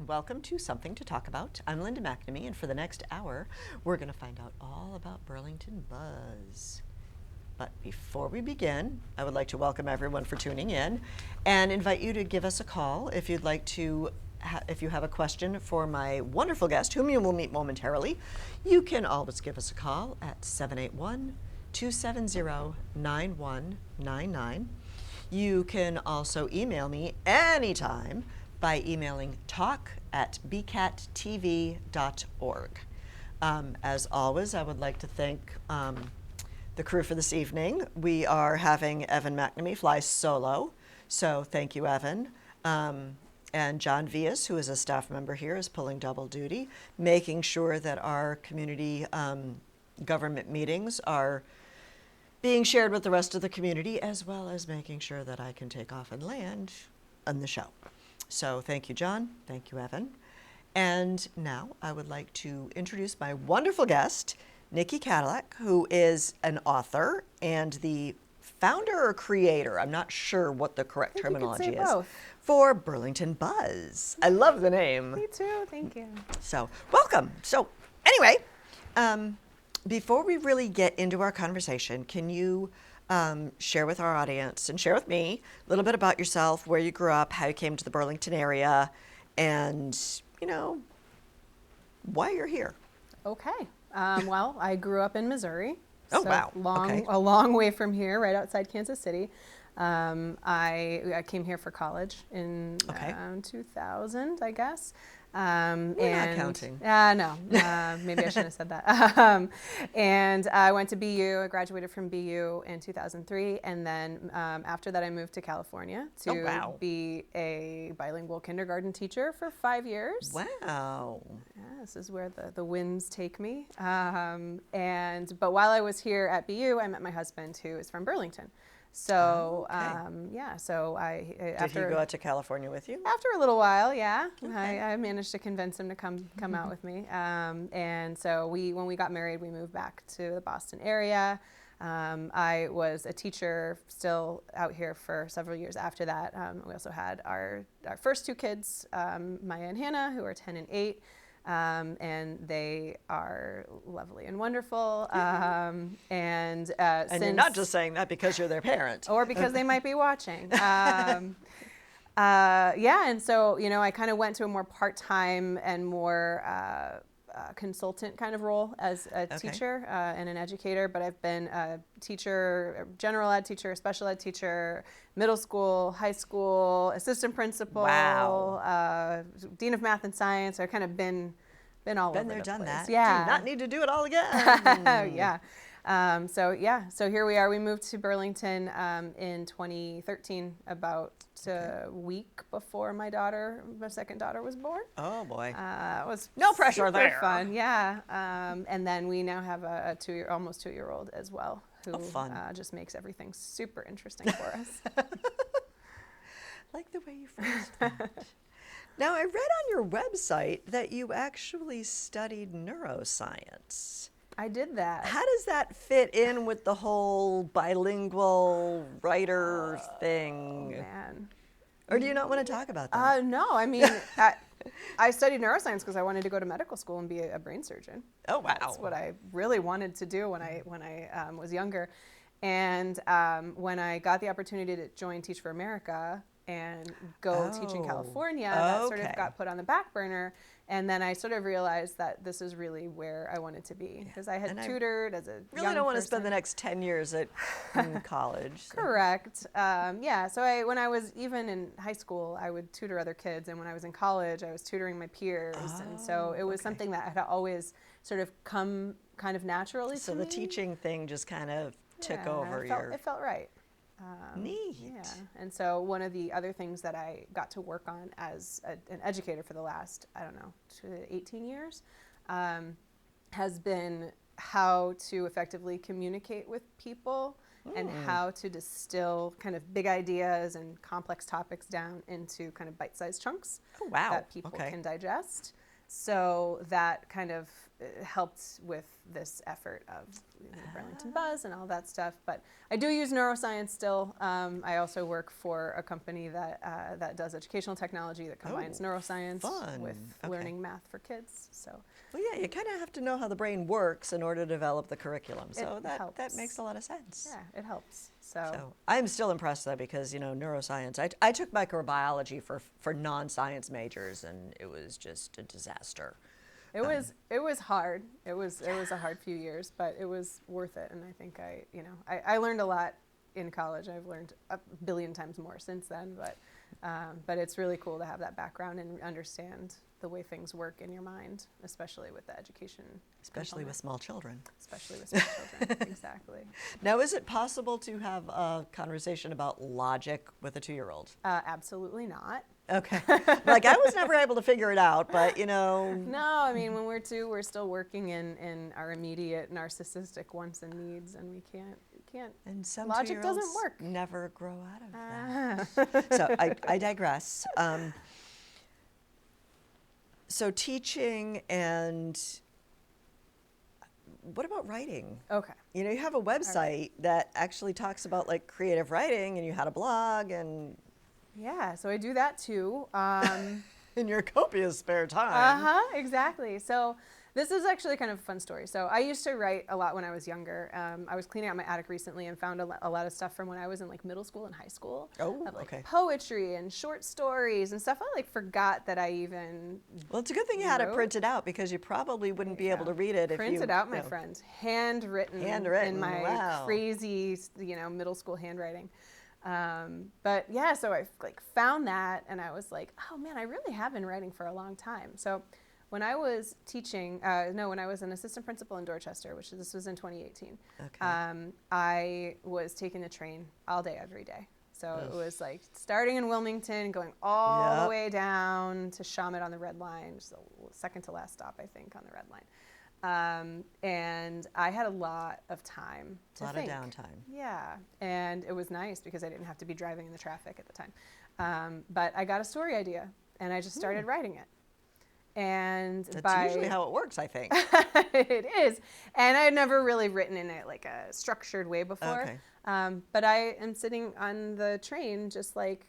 and welcome to Something to Talk About. I'm Linda McNamee, and for the next hour, we're going to find out all about Burlington Buzz. But before we begin, I would like to welcome everyone for tuning in and invite you to give us a call if you'd like to. If you have a question for my wonderful guest, whom you will meet momentarily, you can always give us a call at 781-270-9199. You can also email me anytime by emailing talk@bcattv.org. As always, I would like to thank the crew for this evening. We are having Evan McNamee fly solo, so thank you, Evan. And John Vias, who is a staff member here, is pulling double duty, making sure that our community government meetings are being shared with the rest of the community, as well as making sure that I can take off and land on the show. So thank you, John. Thank you, Evan. And now I would like to introduce my wonderful guest, Nicci Kadilak, who is an author and the founder or creator, I'm not sure what the correct terminology is, both. for Burlington Buzz. I love the name. Me too, thank you. So welcome. So anyway, before we really get into our conversation, can you share with our audience and share with me a little bit about yourself, where you grew up, how you came to the Burlington area, and, you know, why you're here? Okay. Well, I grew up in Missouri. Oh, so wow. A long way from here, right outside Kansas City. I came here for college in 2000, I guess. We're not counting. No, maybe I shouldn't have said that. And I went to BU. I graduated from BU in 2003, and then after that, I moved to California to be a bilingual kindergarten teacher for 5 years. Wow. Yeah, this is where the winds take me. But while I was here at BU, I met my husband, who is from Burlington. So so Did he go out to California with you? After a little while, yeah. Okay. I managed to convince him to come out with me. And so when we got married, we moved back to the Boston area. I was a teacher still out here for several years after that. We also had our first two kids, Maya and Hannah, who are 10 and 8. And they are lovely and wonderful. And you're not just saying that because you're their parent. Or because they might be watching. And so, you know, I kind of went to a more part-time and more consultant kind of role as a teacher and an educator, but I've been a teacher, general ed teacher, special ed teacher, middle school, high school, assistant principal, dean of math and science. I've kind of been all over the place. Been there, done that. Yeah. Do not need to do it all again. Yeah. So here we are. We moved to Burlington in 2013, about a week before my second daughter was born. Oh boy. It was no pressure super there. Fun, yeah. And then we now have a almost 2-year-old as well, who just makes everything super interesting for us. Like the way you phrased that. Now, I read on your website that you actually studied neuroscience. I did that. How does that fit in with the whole bilingual writer thing? Oh, man. Or do you not want to talk about that? No, I mean, I studied neuroscience because I wanted to go to medical school and be a brain surgeon. Oh, wow. That's what I really wanted to do when I was younger. And when I got the opportunity to join Teach for America and go teach in California, that sort of got put on the back burner. And then I sort of realized that this is really where I wanted to be, because I had tutored as a really don't want to spend the next 10 years at college. So. Correct. So when I was even in high school, I would tutor other kids. And when I was in college, I was tutoring my peers. And so it was something that had always sort of come kind of naturally to me. So the teaching thing just kind of took over It felt right. Neat. Yeah. And so one of the other things that I got to work on as an educator for the last, 18 years, has been how to effectively communicate with people and how to distill kind of big ideas and complex topics down into kind of bite-sized chunks that people can digest. So that kind of helped with this effort of the Burlington Buzz and all that stuff. But I do use neuroscience still. I also work for a company that does educational technology that combines neuroscience with learning math for kids. So. Well, yeah, you kind of have to know how the brain works in order to develop the curriculum. So that makes a lot of sense. Yeah, it helps. So I'm still impressed though, because neuroscience. I took microbiology for non-science majors, and it was just a disaster. It was hard. It was a hard few years, but it was worth it. And I think I learned a lot in college. I've learned a billion times more since then, but it's really cool to have that background and understand the way things work in your mind, especially with the education. Especially with small children. Especially with small children, exactly. Now, is it possible to have a conversation about logic with a 2-year-old? Absolutely not. Okay. Like, I was never able to figure it out, but No, I mean, when we're 2, we're still working in our immediate narcissistic wants and needs, and we can't. And some logic doesn't work. Never grow out of that. So I digress. So teaching, and what about writing? Okay. You have a website that actually talks about like creative writing, and you had a blog, and yeah, so I do that too. In your copious spare time. Exactly. So this is actually kind of a fun story. So I used to write a lot when I was younger. I was cleaning out my attic recently and found a lot of stuff from when I was in like middle school and high school. Oh, of, like, okay. Poetry and short stories and stuff I like forgot that I even Well, it's a good thing you had it printed out, because you probably wouldn't be able to read it if you... Printed out, my friend. Handwritten in my crazy, middle school handwriting. But yeah, so I like found that, and I was like, oh man, I really have been writing for a long time. So when I was teaching, when I was an assistant principal in Dorchester, this was in 2018, I was taking the train all day, every day. So it was like starting in Wilmington, going all the way down to Shawmut on the Red Line, just the second to last stop, I think, on the Red Line. And I had a lot of time to think. A lot of downtime. Yeah, and it was nice because I didn't have to be driving in the traffic at the time. But I got a story idea, and I just started writing it. And that's usually how it works, I think. It is. And I had never really written in like a structured way before. Okay. But I am sitting on the train just like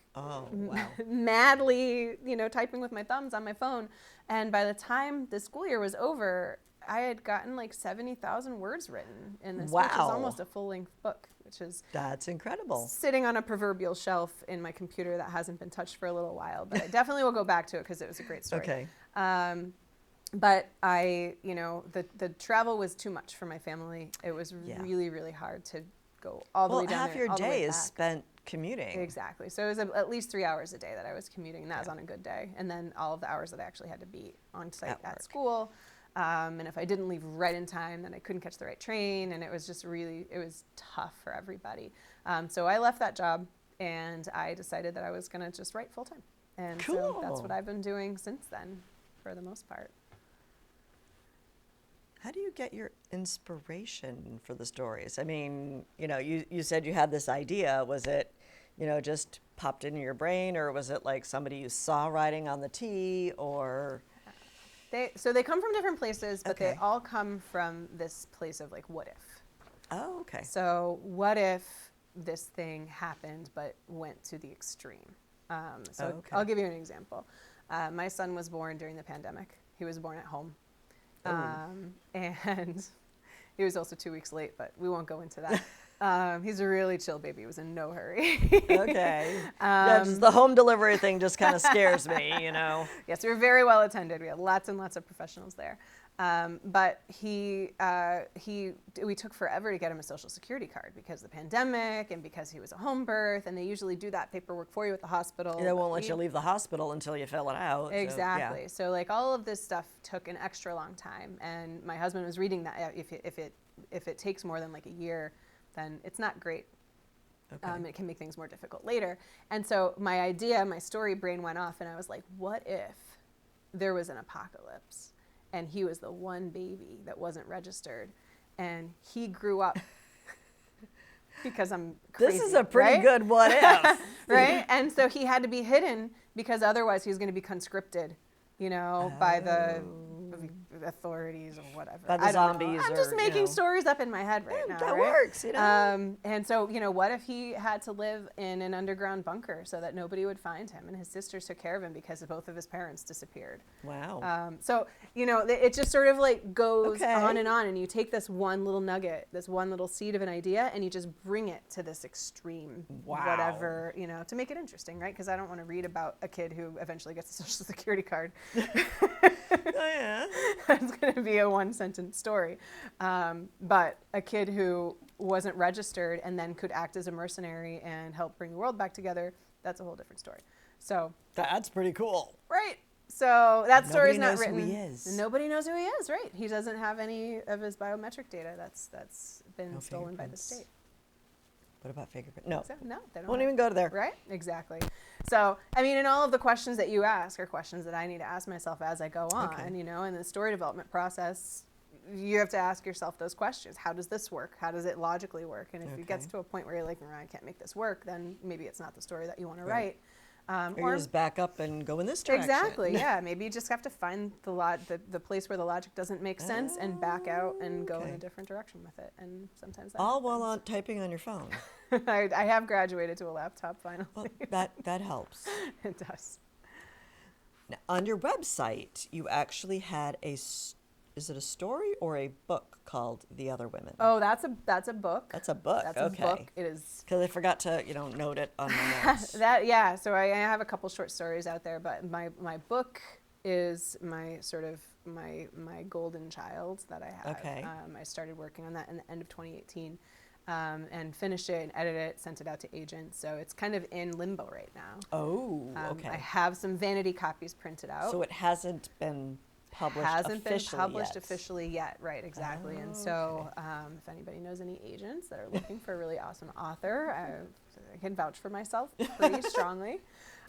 madly, typing with my thumbs on my phone. And by the time the school year was over, I had gotten like 70,000 words written in this, which is almost a full-length book, That's incredible. Sitting on a proverbial shelf in my computer that hasn't been touched for a little while, but I definitely will go back to it because it was a great story. Okay. But the travel was too much for my family. It was really, really hard to go all the way down there. Half your day is spent commuting. Exactly. So it was at least 3 hours a day that I was commuting, and that was on a good day. And then all of the hours that I actually had to be on site at school. And if I didn't leave right in time, then I couldn't catch the right train. And it was just it was tough for everybody. So I left that job, and I decided that I was going to just write full time. And so that's what I've been doing since then, for the most part. How do you get your inspiration for the stories? I mean, you said you had this idea. Was it, just popped into your brain, or was it like somebody you saw writing on the tee, or... They come from different places, but they all come from this place of like, what if? Oh, okay. So what if this thing happened but went to the extreme? I'll give you an example. My son was born during the pandemic. He was born at home. And he was also 2 weeks late, but we won't go into that. He's a really chill baby. He was in no hurry. Okay. Just the home delivery thing just kind of scares me, Yes, we were very well attended. We had lots and lots of professionals there. But we took forever to get him a Social Security card because of the pandemic and because he was a home birth, and they usually do that paperwork for you at the hospital. They won't let you leave the hospital until you fill it out. Exactly. So like all of this stuff took an extra long time, and my husband was reading that if it takes more than like a year, then it's not great. It can make things more difficult later. And so my story brain went off, and I was like, what if there was an apocalypse and he was the one baby that wasn't registered, and he grew up because I'm crazy. This is a pretty good what if. Right? And so he had to be hidden because otherwise he was going to be conscripted you know, by the authorities or whatever. By the I don't know. zombies I'm just or, making stories up in my head right now. that right? works, you know. And so, you know, what if he had to live in an underground bunker so that nobody would find him, and his sisters took care of him because both of his parents disappeared? Wow. So, you know, it just sort of like goes Okay. on, and you take this one little nugget, this one little seed of an idea, and you just bring it to this extreme, Wow. whatever, you know, to make it interesting, right? Because I don't want to read about a kid who eventually gets a Social Security card. Oh, yeah. It's going to be a one-sentence story. But a kid who wasn't registered and then could act as a mercenary and help bring the world back together, that's a whole different story. So, That's pretty cool. right. So that story's not Nobody knows written. who he is. Nobody knows who he is, right? He doesn't have any of his biometric data. That's been No stolen by the fingerprints. state. What about fingerprint? No. So, no, they don't. Won't have- even go to there. Right? Exactly. So, I mean, and all of the questions that you ask are questions that I need to ask myself as I go on, Okay. you know, in the story development process. You have to ask yourself those questions. How does this work? How does it logically work? And if it gets Okay. to a point where you're like, I can't make this work, then maybe it's not the story that you want to Right. write. Or you just back up and go in this direction. Exactly, yeah. Maybe you just have to find the place where the logic doesn't make sense and back out and go in Okay. a different direction with it. And sometimes that All while happens. typing on your phone. I have graduated to a laptop finally. Well, that helps. It does. Now, on your website, you actually had is it a story or a book called The Other Women? Oh, that's a book. That's a book. That's Okay. a book. It is. Because I forgot to, note it on my notes. Yeah. So I have a couple short stories out there, but my book is my sort of my golden child that I have. Okay. I started working on that in the end of 2018, and finished it and edited it, sent it out to agents. So it's kind of in limbo right now. Oh, okay. I have some vanity copies printed out. So it hasn't been published Hasn't been officially published yet. officially yet, right? Exactly. And so, if anybody knows any agents that are looking for a really awesome author, I can vouch for myself pretty strongly.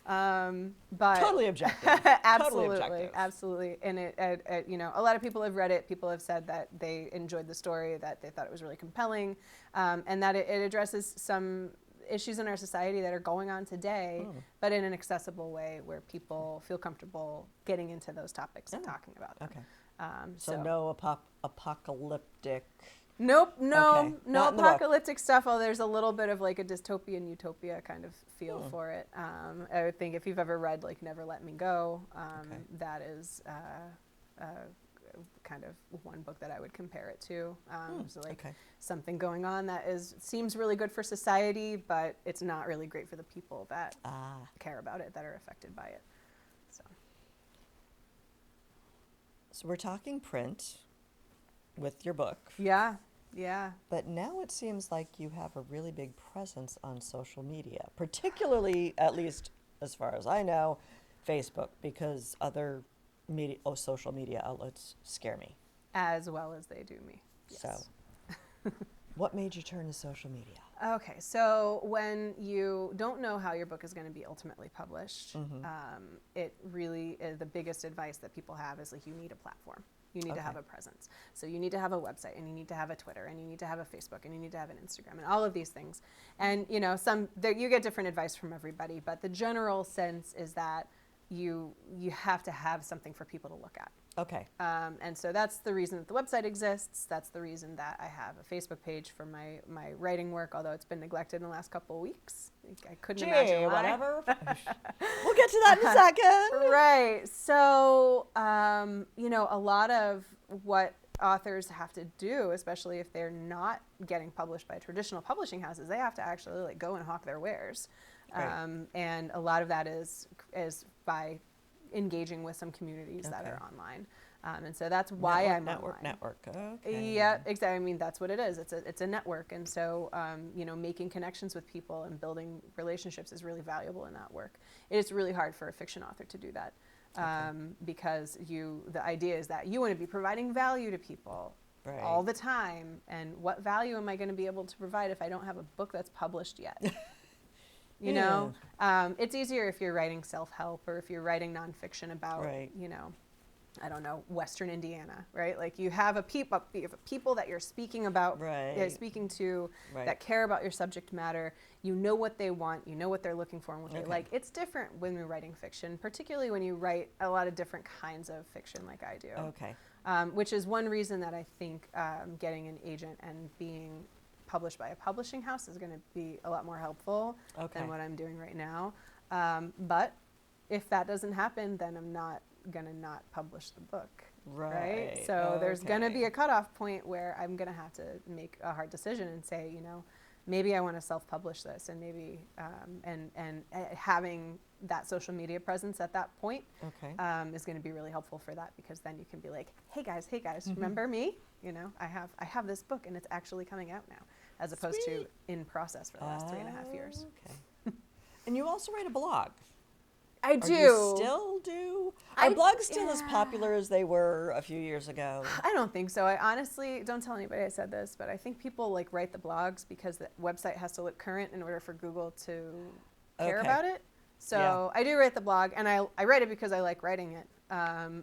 But Totally objective. absolutely, Totally objective. absolutely. And a lot of people have read it. People have said that they enjoyed the story, that they thought it was really compelling, and that it addresses some issues in our society that are going on today, but in an accessible way where people feel comfortable getting into those topics and talking about them. Okay. So no apocalyptic. Nope, Okay. no Not in the book. apocalyptic stuff. Although there's a little bit of like a dystopian utopia kind of feel for it. I would think if you've ever read like Never Let Me Go, Okay. that is kind of one book that I would compare it to. So like okay. something going on that seems really good for society, but it's not really great for the people that care about it, that are affected by it. So we're talking print with your book. Yeah, yeah. But now it seems like you have a really big presence on social media, particularly, at least as far as I know, Facebook, because other social media outlets scare me. As well as they do me. Yes. So what made you turn to social media? Okay, so when you don't know how your book is going to be ultimately published, it really is the biggest advice that people have is like you need a platform. You need to have a presence. So you need to have a website, and you need to have a Twitter, and you need to have a Facebook, and you need to have an Instagram, and all of these things. And you get different advice from everybody, but the general sense is that you have to have something for people to look at. Okay. And so that's the reason that the website exists. That's the reason that I have a Facebook page for my writing work, although it's been neglected in the last couple of weeks. I couldn't imagine why. Whatever. We'll get to that in a second. Right. So, a lot of what authors have to do, especially if they're not getting published by traditional publishing houses, they have to actually like go and hawk their wares. Right. And a lot of that is by engaging with some communities that Okay. are online. And so that's why I'm online. Network. Okay. Yeah, exactly. I mean, that's what it is. It's a network. And so, making connections with people and building relationships is really valuable in that work. It is really hard for a fiction author to do that because the idea is that you want to be providing value to people Right. all the time. And what value am I going to be able to provide if I don't have a book that's published yet? It's easier if you're writing self-help or if you're writing nonfiction about, Right. I don't know, Western Indiana, right? Like you have people that you're speaking about, Right. speaking to, Right. that care about your subject matter. You know what they want, you know what they're looking for and what they Okay. like. It's different when you're writing fiction, particularly when you write a lot of different kinds of fiction like I do. Okay. Which is one reason that I think getting an agent and being published by a publishing house is going to be a lot more helpful Okay. than what I'm doing right now. But if that doesn't happen, then I'm not going to not publish the book. Right. So there's going to Okay. be a cutoff point where I'm going to have to make a hard decision and say, maybe I want to self-publish this, and maybe having that social media presence at that point Okay. is going to be really helpful for that, because then you can be like, hey guys, Mm-hmm. remember me? I have this book and it's actually coming out now, as opposed to in process for the last 3.5 years. Okay. And you also write a blog. I Or do. you still do? Are blogs still as yeah. popular as they were a few years ago? I don't think so. I honestly don't tell anybody I said this, but I think people like write the blogs because the website has to look current in order for Google to care Okay. about it. So I do write the blog, and I write it because I like writing it.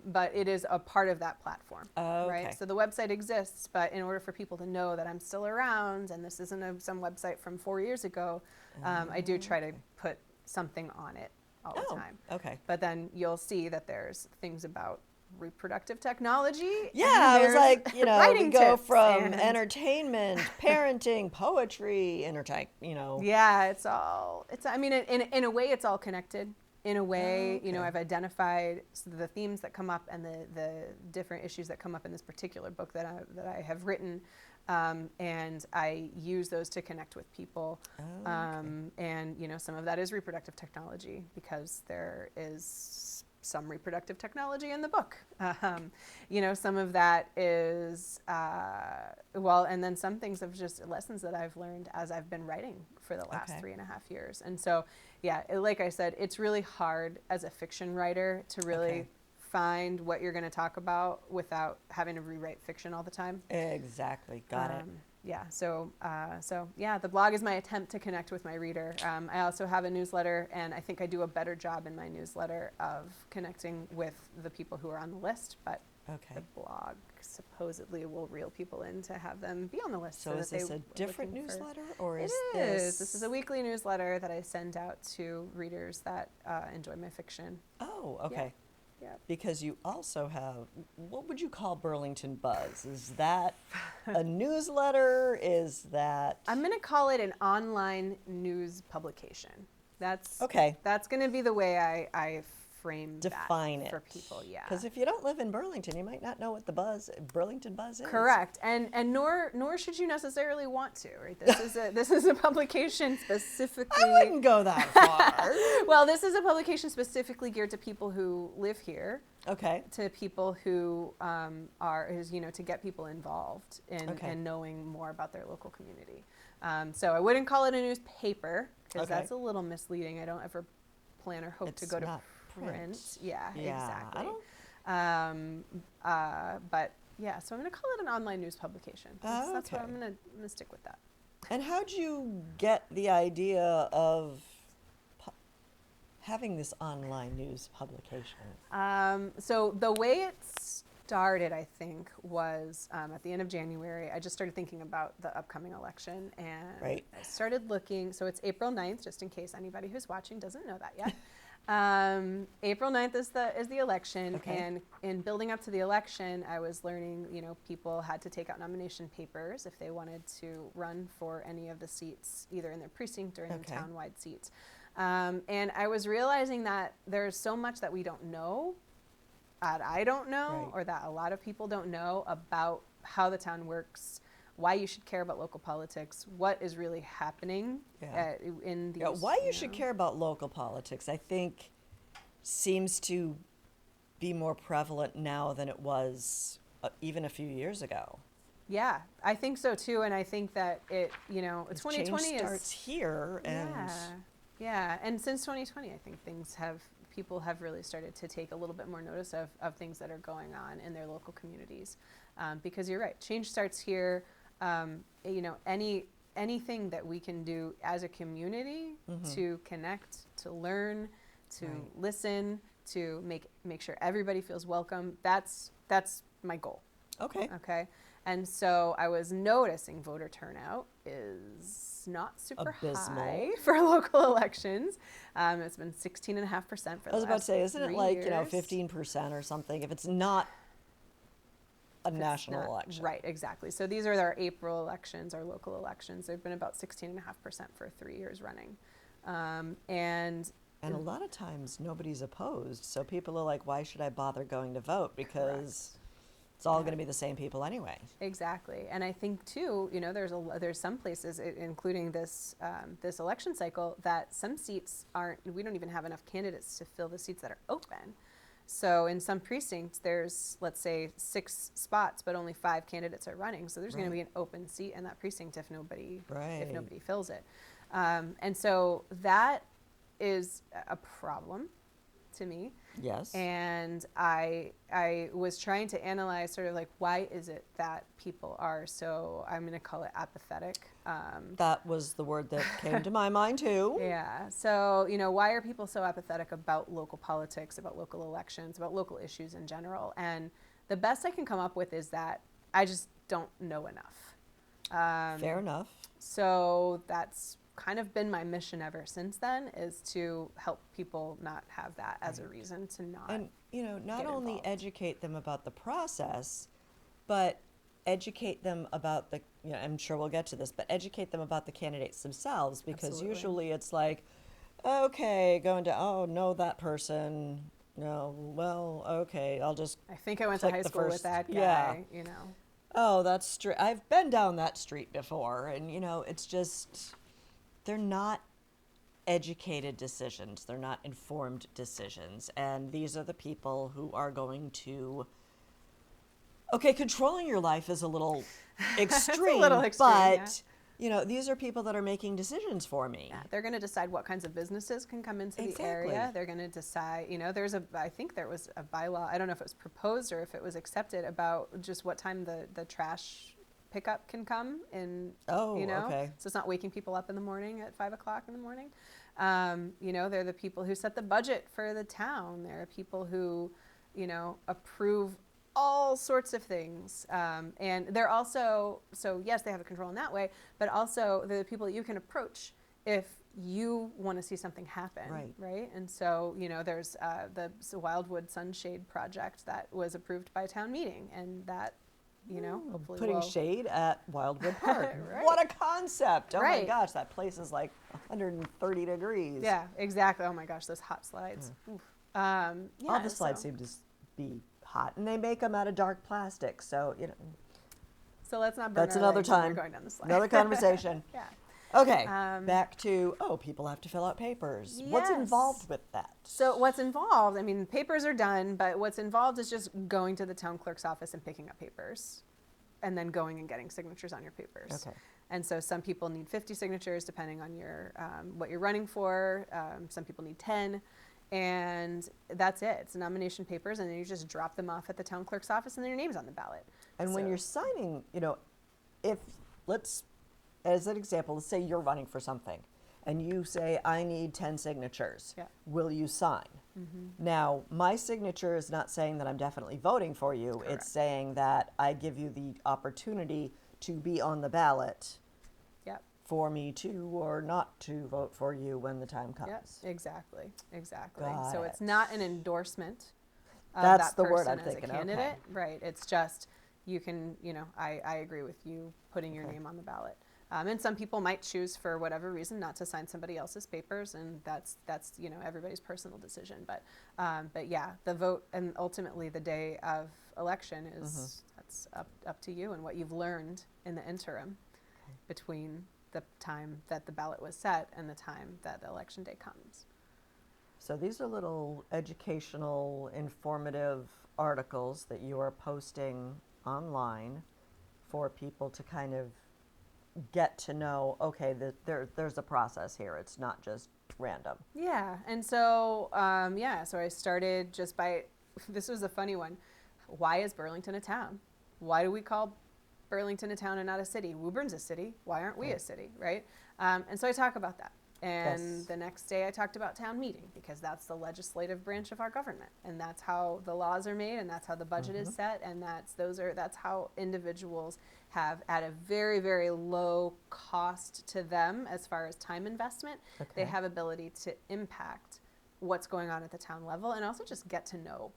But it is a part of that platform, Okay. right? So the website exists, but in order for people to know that I'm still around and this isn't some website from 4 years ago, I do try to put something on it all the time. Okay. But then you'll see that there's things about reproductive technology. Yeah, and I was there's like, we writing go tips from and- entertainment, parenting, poetry, Yeah, I mean, in a way, it's all connected. In a way, Okay. I've identified the themes that come up and the different issues that come up in this particular book that I have written, and I use those to connect with people. And some of that is reproductive technology, because there is some reproductive technology in the book. Some of that is and then some things of just lessons that I've learned as I've been writing for the last 3.5 years. And so, like I said, it's really hard as a fiction writer to really find what you're going to talk about without having to rewrite fiction all the time. Exactly. Got it. The blog is my attempt to connect with my reader. I also have a newsletter, and I think I do a better job in my newsletter of connecting with the people who are on the list, but Okay. the blog supposedly will reel people in to have them be on the list. So is that this they a were different looking for- newsletter, or It is is. This is a weekly newsletter that I send out to readers that enjoy my fiction. Oh, okay. Yeah. Because you also have, what would you call Burlington Buzz? Is that a newsletter? Is that... I'm going to call it an online news publication. That's Okay. That's going to be the way I frame Define that it for people. Yeah. Because if you don't live in Burlington, you might not know what the Burlington Buzz is. Correct, and nor should you necessarily want to. Right. This is a publication specifically. I wouldn't go that far. Well, this is a publication specifically geared to people who live here. Okay. To people who to get people involved in knowing more about their local community. So I wouldn't call it a newspaper, because that's a little misleading. I don't ever plan or hope to It's go to not print. Yeah, Yeah, exactly. I But yeah, so I'm going to call it an online news publication. That's what Okay. I'm going to stick with that. And how'd you get the idea of having this online news publication? So the way it started, I think, was at the end of January. I just started thinking about the upcoming election, and Right. I started looking. So it's April 9th, just in case anybody who's watching doesn't know that yet. April 9th is the election, Okay. and in building up to the election, I was learning, people had to take out nomination papers if they wanted to run for any of the seats, either in their precinct or in the Okay. town-wide seats. And I was realizing that there's so much that we don't know, that I don't know, Right. or that a lot of people don't know about how the town works, why you should care about local politics, what is really happening in these. Yeah, why you should care about local politics, I think, seems to be more prevalent now than it was even a few years ago. Yeah, I think so too, and I think that it, 2020 change starts here, and yeah, and since 2020, I think people have really started to take a little bit more notice of things that are going on in their local communities, because you're right, change starts here. Anything that we can do as a community to connect, to learn, to Right. listen, to make make sure everybody feels welcome. That's my goal. Okay. Okay. And so I was noticing voter turnout is not super Abysmal. high for local elections. It's been 16.5% for the I was about to last say, isn't it 3 like, years. 15% or something if it's not a national election? Right, exactly. So these are our April elections, our local elections. They've been about 16.5% for 3 years running. And a lot of times nobody's opposed. So people are like, why should I bother going to vote? Because it's all going to be the same people anyway. exactly. And I think too, there's some places, including this this election cycle, that some seats we don't even have enough candidates to fill the seats that are open. So in some precincts, there's, let's say, 6 spots, but only 5 candidates are running. So there's going to be an open seat in that precinct if nobody fills it. And so that is a problem to me. Yes. And I was trying to analyze sort of like, why is it that people are so, I'm going to call it apathetic. That was the word that came to my mind too. Yeah. So, why are people so apathetic about local politics, about local elections, about local issues in general? And the best I can come up with is that I just don't know enough. Fair enough. So that's kind of been my mission ever since then, is to help people not have that as a reason to not. And, not get only involved. educate them about the process, but educate them about I'm sure we'll get to this, but educate them about the candidates themselves, because Absolutely. usually it's like, okay, going to, oh, know that person. No, well, okay, I'll just, I think I went to click high the school first- with that yeah. guy, oh, that's street. I've been down that street before. And, it's just, they're not educated decisions. They're not informed decisions. And these are the people who are going to, okay, controlling your life is a little extreme, but, these are people that are making decisions for me. Yeah, they're going to decide what kinds of businesses can come into the area. They're going to decide, I think there was a bylaw, I don't know if it was proposed or if it was accepted, about just what time the trash pickup can come in. Okay. So it's not waking people up in the morning at 5 o'clock in the morning. They're the people who set the budget for the town. There are people who, approve all sorts of things. And they're also, so yes, they have a control in that way, but also they're the people that you can approach if you want to see something happen. Right. And so, there's the Wildwood Sunshade project that was approved by town meeting, and that, hopefully putting shade at Wildwood Park. Right. What a concept. Oh my Right. gosh, that place is like 130 degrees. Yeah, exactly. Oh my gosh, those hot slides. Oof. All the slides seem to be hot, and they make them out of dark plastic, so So let's not burn that's our another legs when we're time, going down the slide. another conversation. Yeah. Okay, back to, people have to fill out papers. What's Yes. involved with that? So what's involved, papers are done, but what's involved is just going to the town clerk's office and picking up papers, and then going and getting signatures on your papers. Okay. And so some people need 50 signatures depending on your what you're running for. Some people need 10. And that's it. It's nomination papers, and then you just drop them off at the town clerk's office, and then your name's on the ballot. And when you're signing, if, as an example, let's say you're running for something, and you say, I need 10 signatures. Yeah. Will you sign? Mm-hmm. Now, my signature is not saying that I'm definitely voting for you. Correct. It's saying that I give you the opportunity to be on the ballot Yep. for me to or not to vote for you when the time comes. Yep. Exactly. Got So it. it's not an endorsement of That's that the word person I'm as thinking, a okay. candidate. Right. It's just, you can, I agree with you putting your Okay. name on the ballot. And some people might choose, for whatever reason, not to sign somebody else's papers, and that's everybody's personal decision. But yeah, the vote and ultimately the day of election is that's up to you and what you've learned in the interim between the time that the ballot was set and the time that the election day comes. So these are little educational, informative articles that you are posting online for people to kind of get to know, okay, there's a process here. It's not just random. Yeah, and so so I started just by, this was a funny one. Why is Burlington a town? Why do we call Burlington a town and not a city? Woburn's a city. Why aren't we a city, right? And so I talk about that. And Yes. the next day I talked about town meeting, because that's the legislative branch of our government, and that's how the laws are made, and that's how the budget is set, and that's how individuals have, at a very, very low cost to them as far as time investment, they Okay. have ability to impact what's going on at the town level, and also just get to know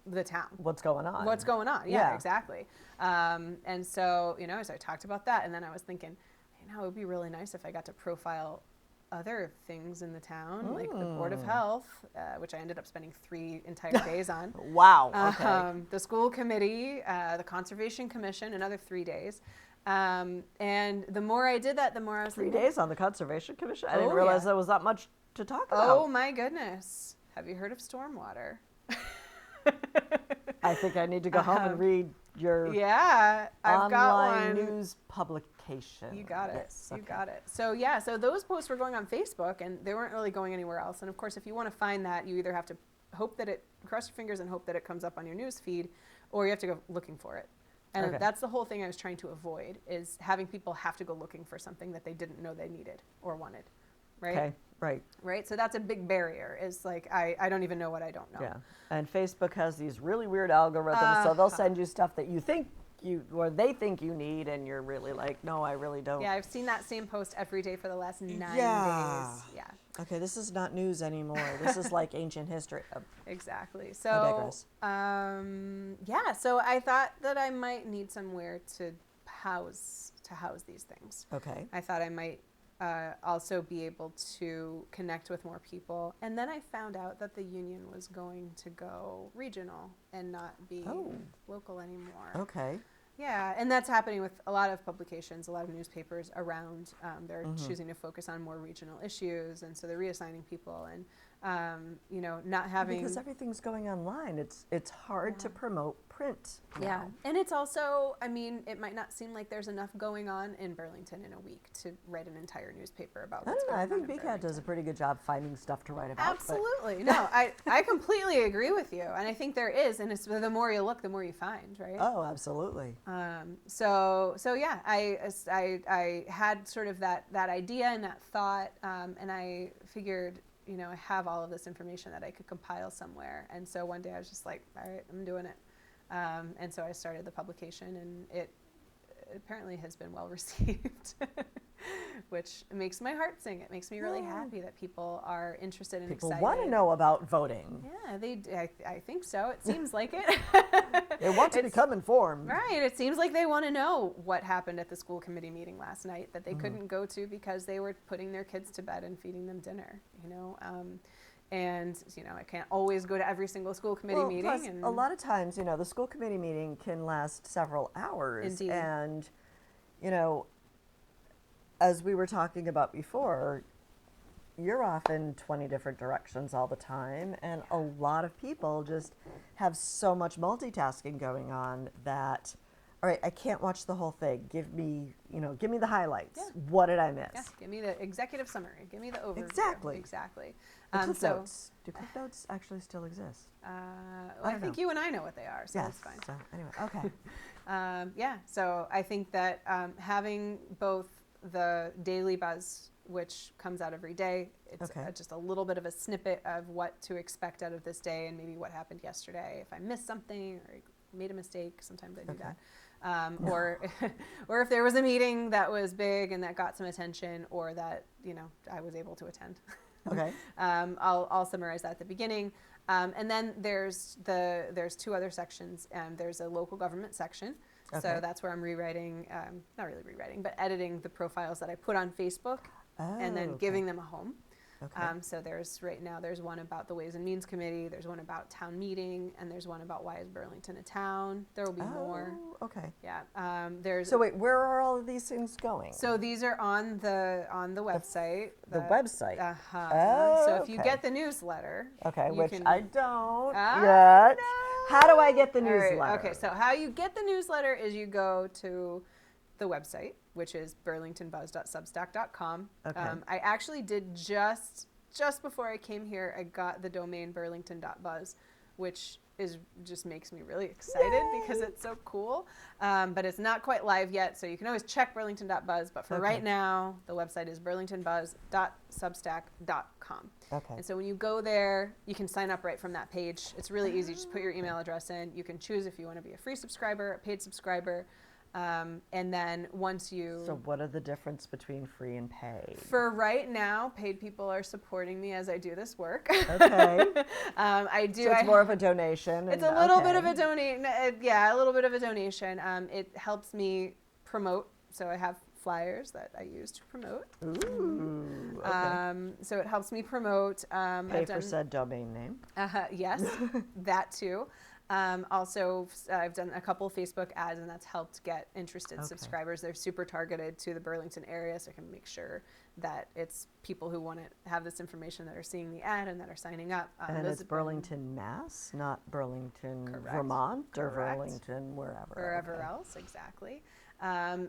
the town. What's going on? What's going on? Yeah, Yeah. exactly. And so, as I talked about that, and then I was thinking, it would be really nice if I got to profile other things in the town, like the Board of Health, which I ended up spending 3 entire days on. Wow. Okay. The school committee, the Conservation Commission, another 3 days. And the more I did that, the more I was 3 thinking, days on the Conservation Commission? I didn't Oh, realize yeah. there was that much to talk about. oh my goodness, have you heard of stormwater? I think I need to go home and read your Yeah, I've got online one. news publication. You got it. Yes, You okay. got it. So those posts were going on Facebook, and they weren't really going anywhere else. And of course, if you want to find that, you either have to hope that cross your fingers and hope that it comes up on your news feed, or you have to go looking for it. And Okay. that's the whole thing I was trying to avoid, is having people have to go looking for something that they didn't know they needed or wanted, right? Okay, right. Right. So that's a big barrier. Is like I don't even know what I don't know. Yeah. And Facebook has these really weird algorithms, so they'll send you stuff that you think or they think you need, and you're really like, no, I really don't. Yeah, I've seen that same post every day for the last 9 Yeah. days. Yeah. Okay, this is not news anymore. This is like ancient history. Exactly. I So, digress. so I thought that I might need somewhere to house these things. Okay. I thought I might also be able to connect with more people. And then I found out that the union was going to go regional and not be local anymore. Okay. Yeah, and that's happening with a lot of publications, a lot of newspapers around. They're choosing to focus on more regional issues, and so they're reassigning people, and not having. Because everything's going online, it's hard to promote print. Yeah, now. and it's also, it might not seem like there's enough going on in Burlington in a week to write an entire newspaper about I what's don't know. going I on think in BCAT does a Burlington. pretty good job finding stuff to write about. but- Absolutely. No, I completely agree with you, and I think there is, and it's the more you look, the more you find, right? Oh, absolutely. So yeah, I had sort of that idea and that thought, and I figured, I have all of this information that I could compile somewhere. And so one day I was just like, all right, I'm doing it. And so I started the publication, and it apparently has been well received, which makes my heart sing. It makes me really happy that people are interested and People excited. want to know about voting. Yeah, I think so. It seems like it. They want to become informed. Right. It seems like they want to know what happened at the school committee meeting last night that they couldn't go to because they were putting their kids to bed and feeding them dinner, and, I can't always go to every single school committee meeting. Plus, And a lot of times, the school committee meeting can last several hours. Indeed. And, as we were talking about before, you're off in 20 different directions all the time. And a lot of people just have so much multitasking going on that, all right, I can't watch the whole thing. Give me the highlights. Yeah. What did I miss? yeah, give me the executive summary. Give me the overview. Exactly. Exactly. The Cliff Notes. Do Cliff Notes actually still exist? I don't think know. you and I know what they are, so Yes. that's fine. So anyway, okay. So I think that having both the Daily Buzz, which comes out every day, it's Okay. just a little bit of a snippet of what to expect out of this day and maybe what happened yesterday. If I missed something or made a mistake, sometimes I do Okay. that. Or if there was a meeting that was big and that got some attention, or that I was able to attend. Okay. I'll summarize that at the beginning. And then there's 2 other sections. There's a local government section. Okay. So that's where I'm rewriting, not really rewriting, but editing the profiles that I put on Facebook and then Oh, giving them a home. Okay. So there's one about the Ways and Means Committee, there's one about town meeting, and there's one about why is Burlington a town. There will be more. Oh, okay. Yeah. There's So wait, where are all of these things going? so these are on the website. the website. Uh-huh. Oh, So if you okay. get the newsletter. Okay, you which can- I don't Ah, yet. no. How do I get the All right, newsletter? Okay, so how you get the newsletter is you go to the website, which is burlingtonbuzz.substack.com. Okay. I actually did just before I came here, I got the domain burlington.buzz, which just makes me really excited because it's so cool. But it's not quite live yet, so you can always check burlington.buzz. But for right now, the website is burlingtonbuzz.substack.com. Okay. And so when you go there, you can sign up right from that page. It's really easy. Just put your email address in. You can choose if you want to be a free subscriber, a paid subscriber. And then once you... So what are the difference between free and paid? For right now, paid people are supporting me as I do this work. Okay. I do. So it's more of a donation. It's a little bit of a donation. Yeah, a little bit of a donation. It helps me promote. So I have flyers that I use to promote. Ooh. Okay. So it helps me promote. Pay for said domain name. Yes, that too. Also, I've done a couple Facebook ads, and that's helped get interested subscribers. They're super targeted to the Burlington area, so I can make sure that it's people who want to have this information that are seeing the ad and that are signing up. And it's Burlington, Mass, not Burlington, Vermont, or Burlington, wherever. Wherever else, exactly. So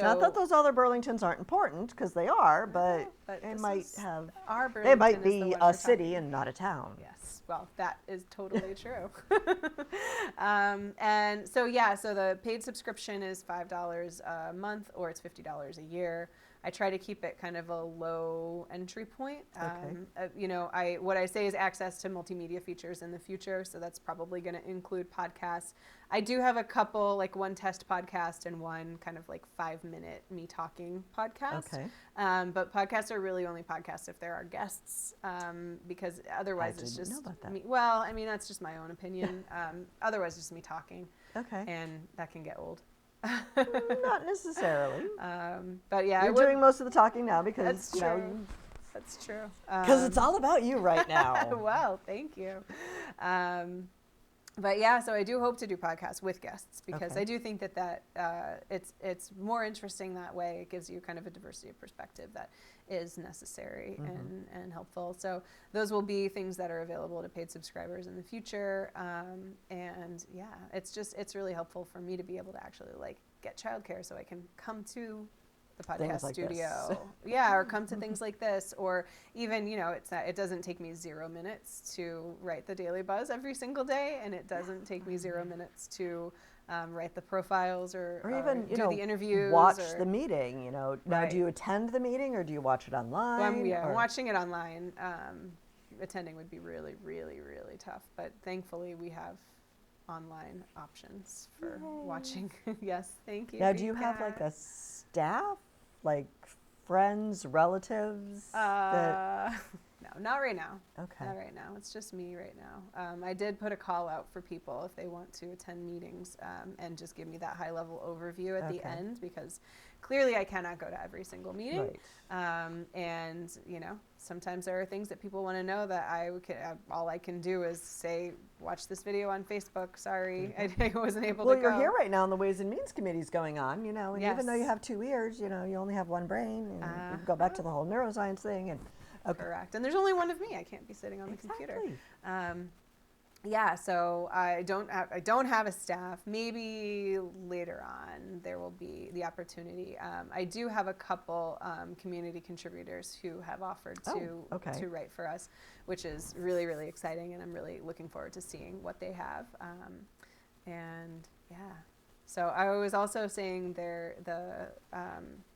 not that those other Burlingtons aren't important, because they are, but they might have. Our Burlington they might is the be one a we're city talking and not a town. Yes, well, that is totally true. And so so the paid subscription is $5 a month, or it's $50 a year. I try to keep it kind of a low entry point. What I say is access to multimedia features in the future, so that's probably going to include podcasts. I do have a couple, like one test podcast and one kind of like 5-minute me talking podcast. Okay. But podcasts are really only podcasts if there are guests, because otherwise it's just know about that. me. Well, I mean, that's just my own opinion. Otherwise, just me talking. Okay. And that can get old. Not necessarily. But yeah, you're doing most of the talking now because that's true. That's true. Because it's all about you right now. Well, thank you. But yeah, so I do hope to do podcasts with guests because I do think that it's more interesting that way. It gives you kind of a diversity of perspective that is necessary and helpful. So those will be things that are available to paid subscribers in the future. And yeah, it's really helpful for me to be able to actually like get childcare so I can come to the podcast like studio. Yeah, or come to things like this, or even, it doesn't take me 0 minutes to write the Daily Buzz every single day, and it doesn't take me 0 minutes to write the profiles or even do the interviews. Watch the meeting, Now, do you attend the meeting or do you watch it online? Well, I'm watching it online. Attending would be really, really, really tough, but thankfully we have online options for watching. Yes, thank you. Now, do you have like a staff? Like friends, relatives? No, not right now. Okay. Not right now. It's just me right now. I did put a call out for people if they want to attend meetings and just give me that high level overview at the end, because clearly I cannot go to every single meeting. Right. And, sometimes there are things that people want to know that all I can do is say, watch this video on Facebook. Sorry, I wasn't able to go. Well, you're here right now and the Ways and Means Committee's going on, and Yes. even though you have 2 ears, you only have one brain. And you can go back to the whole neuroscience thing. And Correct. And there's only one of me. I can't be sitting on the computer. Yeah, so I don't have a staff. Maybe later on there will be the opportunity. I do have a couple community contributors who have offered to write for us, which is really, really exciting, and I'm really looking forward to seeing what they have. And yeah, so I was also saying the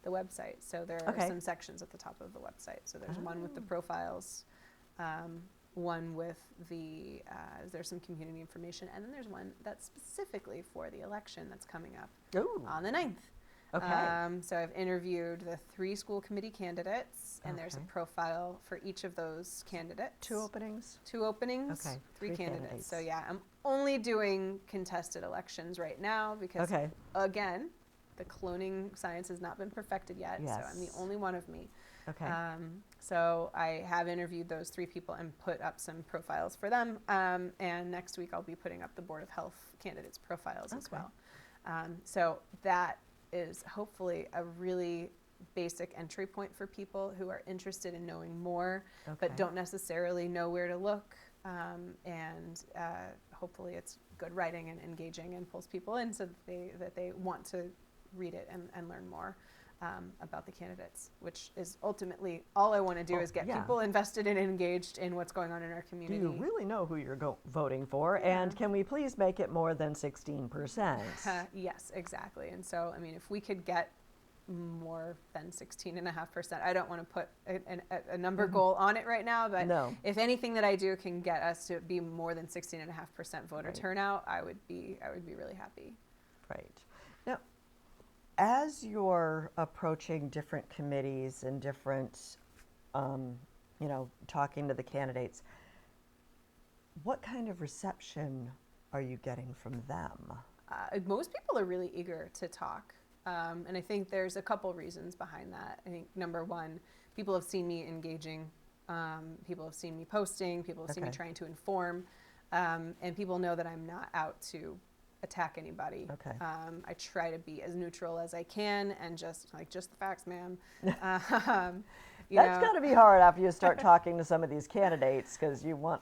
website. So there are some sections at the top of the website. So there's one with the profiles. One with there's some community information, and then there's one that's specifically for the election that's coming up on the 9th. Okay. So I've interviewed the 3 school committee candidates, and there's a profile for each of those candidates. 2 openings? 2 openings, okay. 3 candidates. So yeah, I'm only doing contested elections right now because, again, the cloning science has not been perfected yet, so I'm the only one of me. Okay. So I have interviewed those 3 people and put up some profiles for them. And next week I'll be putting up the Board of Health candidates' profiles as well. So that is hopefully a really basic entry point for people who are interested in knowing more, but don't necessarily know where to look. And hopefully it's good writing and engaging and pulls people in so that they want to read it and learn more. about the candidates, which is ultimately all I want to do is get people invested and engaged in what's going on in our community. Do you really know who you're voting for? And can we please make it more than 16%? Yes, exactly. And so, I mean, if we could get more than 16.5%, I don't want to put a number goal on it right now, but if anything that I do can get us to be more than 16.5% voter turnout, I would be really happy. Right. Now, as you're approaching different committees and different, talking to the candidates, what kind of reception are you getting from them? Most people are really eager to talk. And I think there's a couple reasons behind that. I think number one, people have seen me engaging, people have seen me posting, people have seen me trying to inform, and people know that I'm not out to attack anybody. I try to be as neutral as I can and just the facts, ma'am. That's got to be hard after you start talking to some of these candidates because you want,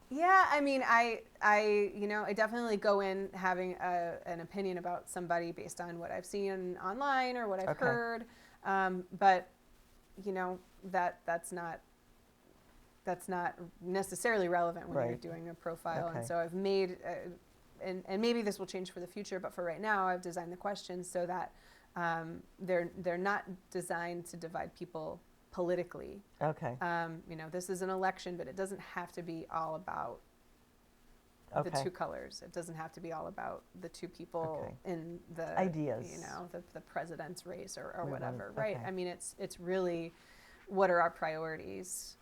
Yeah, I mean, I definitely go in having an opinion about somebody based on what I've seen online or what I've heard, but that's not necessarily relevant when you're doing a profile. And so I've made, and maybe this will change for the future, but for right now, I've designed the questions so that they're not designed to divide people politically. This is an election, but it doesn't have to be all about the two colors. It doesn't have to be all about the two people in the ideas, the president's race or whatever, right? I mean, it's really, what are our priorities?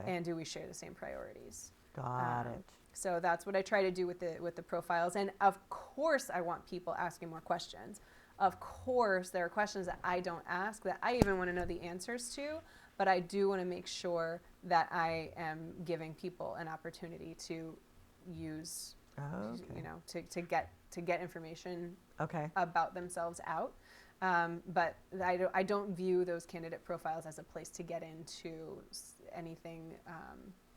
And do we share the same priorities? Got it. So that's what I try to do with the profiles. And of course, I want people asking more questions. Of course, there are questions that I don't ask that I even want to know the answers to, but I do want to make sure that I am giving people an opportunity to use, to get information about themselves out. But I don't view those candidate profiles as a place to get into anything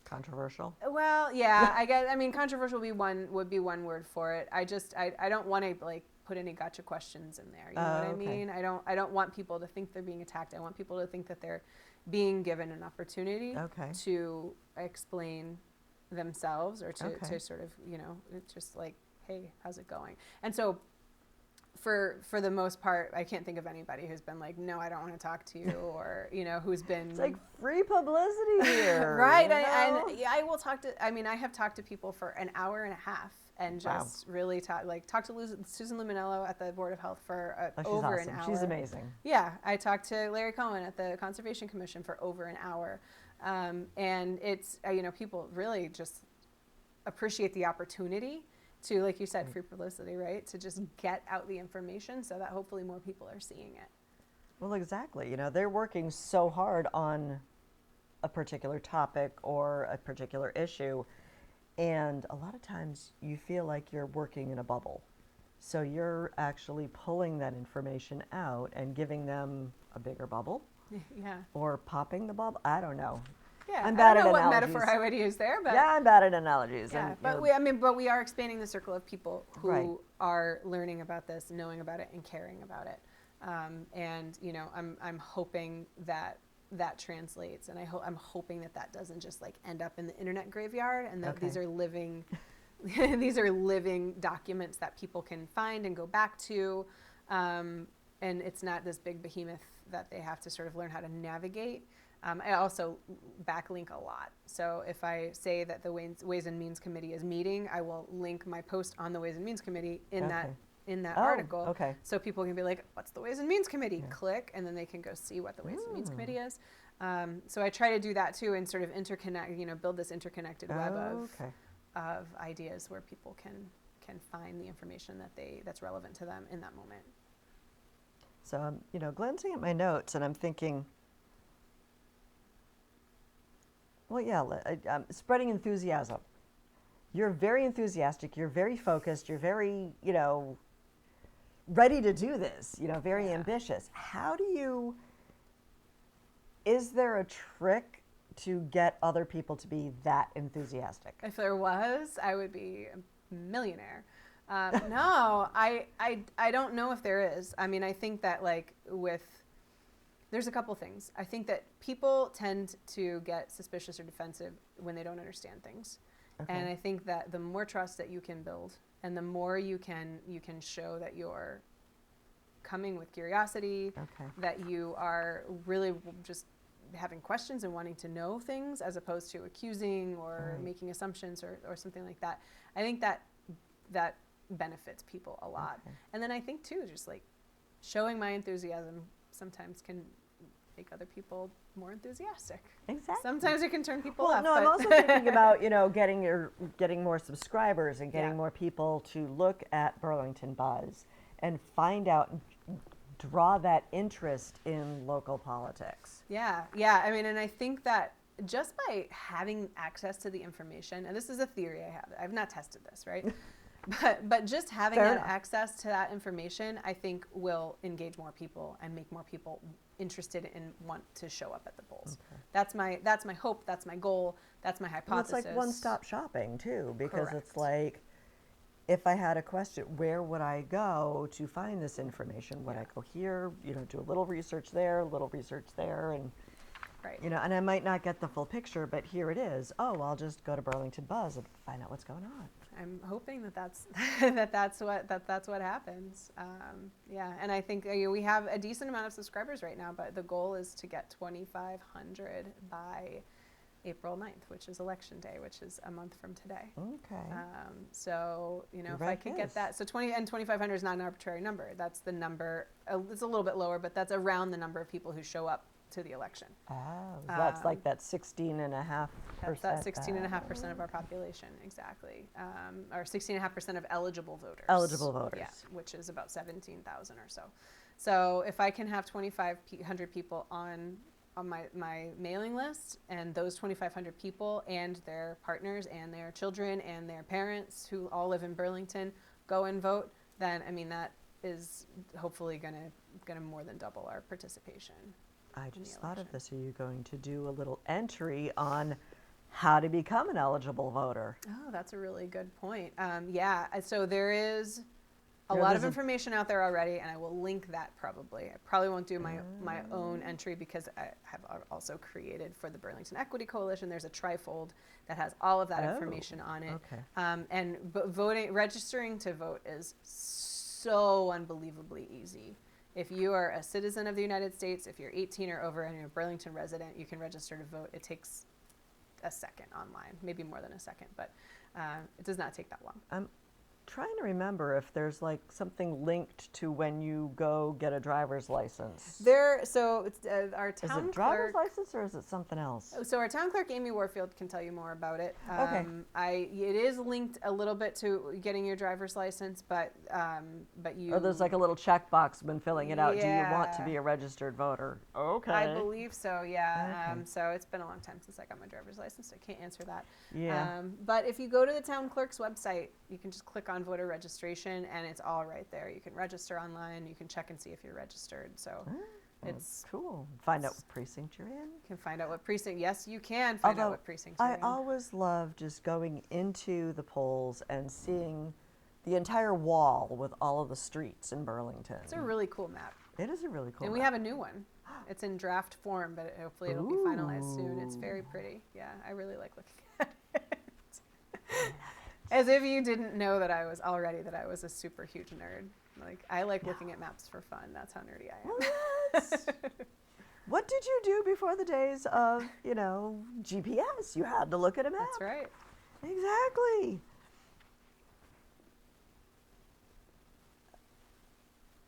controversial. Well, yeah, I guess. I mean, controversial would be one word for it. I don't want to put any gotcha questions in there. You know what I mean? I don't want people to think they're being attacked. I want people to think that they're being given an opportunity to explain themselves or to sort of, it's just like, hey, how's it going? And so for the most part, I can't think of anybody who's been like, no, I don't want to talk to you, or, who's been... It's like free publicity here. Right. I will talk to, I have talked to people for an hour and a half and just really talk to Susan Luminello at the Board of Health for over an hour. She's amazing. Yeah. I talked to Larry Cohen at the Conservation Commission for over an hour. And it's, people really just appreciate the opportunity to, like you said, free publicity, right? To just get out the information so that hopefully more people are seeing it. Well, exactly. They're working so hard on a particular topic or a particular issue, and a lot of times you feel like you're working in a bubble. So you're actually pulling that information out and giving them a bigger bubble. Yeah. Or popping the bubble. I don't know. Yeah, I'm bad at I don't know analogies. what metaphor I would use there, but I'm bad at analogies. Yeah, and, but we are expanding the circle of people who are learning about this, knowing about it, and caring about it. And I'm hoping that translates, and I'm hoping that doesn't just end up in the internet graveyard, and that these are living these are living documents that people can find and go back to, and it's not this big behemoth that they have to sort of learn how to navigate. I also backlink a lot. So if I say that the Ways and Means Committee is meeting, I will link my post on the Ways and Means Committee in that article. So people can be like, what's the Ways and Means Committee? Yeah. Click, and then they can go see what the Ways and Means Committee is. So I try to do that too, and sort of interconnect, build this interconnected web of ideas where people can find the information that's relevant to them in that moment. So I'm, glancing at my notes, and I'm thinking, spreading enthusiasm. You're very enthusiastic. You're very focused. You're very, ready to do this, very ambitious. Is there a trick to get other people to be that enthusiastic? If there was, I would be a millionaire. No, I don't know if there is. I mean, I think that with There's a couple things. I think that people tend to get suspicious or defensive when they don't understand things. Okay. And I think that the more trust that you can build and the more you can show that you're coming with curiosity, Okay. that you are really just having questions and wanting to know things as opposed to accusing or Right. making assumptions or something like that. I think that benefits people a lot. Okay. And then I think too, just like showing my enthusiasm sometimes can make other people more enthusiastic. Exactly. Sometimes it can turn people Well, off. no, I'm but also thinking about, getting more subscribers and getting Yeah. more people to look at Burlington Buzz and find out, draw that interest in local politics. Yeah. I mean, and I think that just by having access to the information, and this is a theory I have, I've not tested this, right? But just having Fair that enough. access to that information, I think will engage more people and make more people interested and want to show up at the polls. Okay. That's my hope. That's my goal. That's my Well, hypothesis. it's like one-stop shopping too, because it's Correct. like, if I had a question, where would I go to find this information? Would I Yeah. go here, do a little research there, a little research there, and Right. and I might not get the full picture, but here it is. Oh, I'll just go to Burlington Buzz and find out what's going on. I'm hoping that's that's what happens. Yeah, and I think we have a decent amount of subscribers right now, but the goal is to get 2,500 by April 9th, which is Election Day, which is a month from today. Okay. So if I Right could is. get that, so 2,500 is not an arbitrary number. That's the number. It's a little bit lower, but that's around the number of people who show up to the election. Oh, so that's like that 16.5%. That's that 16.5% of our population, exactly, or 16.5% of eligible voters. Eligible voters. Yeah, which is about 17,000 or so. So if I can have 2,500 people on my mailing list, and those 2,500 people and their partners and their children and their parents who all live in Burlington go and vote, then I mean that is hopefully gonna more than double our participation. I in the just thought of election. this. Are you going to do a little entry on how to become an eligible voter? Oh, that's a really good point. Yeah, so there is a You know, lot of there's a- information out there already, and I will link that probably. I probably won't do my own entry because I have also created for the Burlington Equity Coalition. There's a trifold that has all of that Oh, information on it. okay. But registering to vote is so unbelievably easy. If you are a citizen of the United States, if you're 18 or over and you're a Burlington resident, you can register to vote. It takes a second online, maybe more than a second, but it does not take that long. I'm trying to remember if there's like something linked to when you go get a driver's license. So it's our Is town it driver's clerk. license or is it something else? So our town clerk, Amy Warfield, can tell you more about it. Okay. It is linked a little bit to getting your driver's license, but you. Or there's like a little checkbox when filling it out. Do you want to Yeah. be a registered voter? Okay. I believe so, yeah. Okay. So it's been a long time since I got my driver's license, so I can't answer that. Yeah. But if you go to the town clerk's website, you can just click on voter registration, and it's all right there. You can register online. You can check and see if you're registered. So it's Cool. Find out what precinct you're in. you can find out what precinct. Yes, you can find out Although what precinct you're I in. always love just going into the polls and seeing the entire wall with all of the streets in Burlington. It's a really cool map. It is a really cool. And we map. have a new one. It's in draft form, but hopefully it'll be finalized soon. It's very pretty. Yeah, I really like looking at it. As if you didn't know that I was a super huge nerd. Like, I like looking at maps for fun. That's how nerdy I am. What? What did you do before the days of, GPS? You had to look at a map. That's right. Exactly.